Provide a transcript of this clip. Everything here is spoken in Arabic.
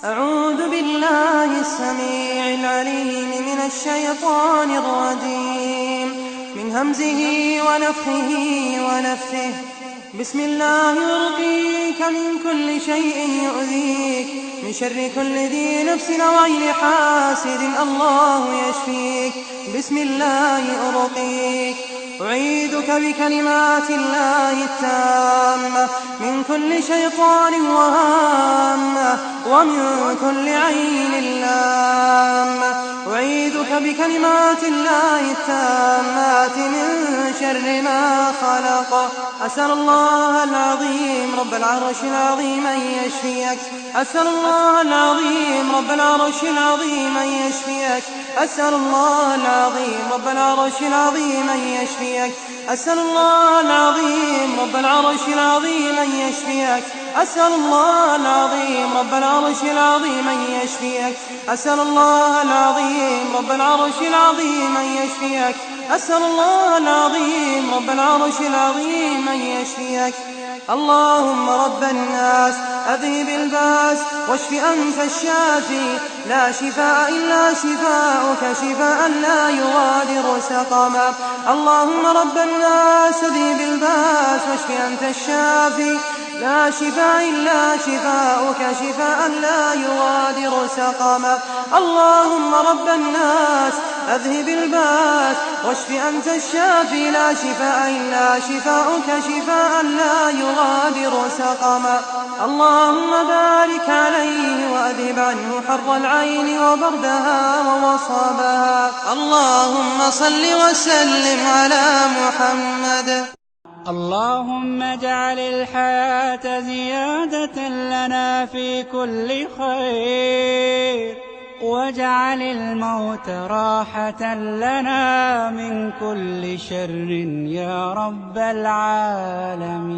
أعوذ بالله السميع العليم من الشيطان الرجيم، من همزه ونفخه ونفثه. بسم الله يرقيك من كل شيء يؤذيك، من شر كل ذي نفس وعين حاسد الله يشفيك. بسم الله أرقيك. أعيذك بكلمات الله التامة من كل شيطان وهامة ومن كل عين لامة. أعيذك بكلمات الله التامات من شر ما خلق. أسأل الله العظيم رب العرش العظيم أن يشفيك. أسأل الله العظيم رب العرش العظيم أن يشفيك. أسأل الله العظيم رب العرش العظيم أن يشفيك. أسأل الله العظيم رب العرش العظيم أن يشفيك. أسأل الله العظيم رب العرش العظيم أن يشفيك. أسأل الله العظيم رب العرش العظيم أن يشفيك. أسأل الله العظيم رب العرش العظيم أن يشفيك. اللهم رب الناس أذهب الباس واشف أنت الشافي، لا شفاء إلا شفاؤك شفاء لا يغادر سقما. اللهم رب الناس أذهب الباس واشف أنت الشافي، لا شفاء إلا شفاؤك شفاء لا يغادر سقما. اللهم رب الناس أذهب الباس واشف أنت الشافي، لا شفاء إلا شفاؤك شفاء لا يغادر سقما. اللهم بارك عليه وأذهب عنه حر العين وبردها ووصابها. اللهم صل وسلم على محمد. اللهم اجعل الحياة زيادة لنا في كل خير، واجعل الموت راحة لنا من كل شر يا رب العالمين.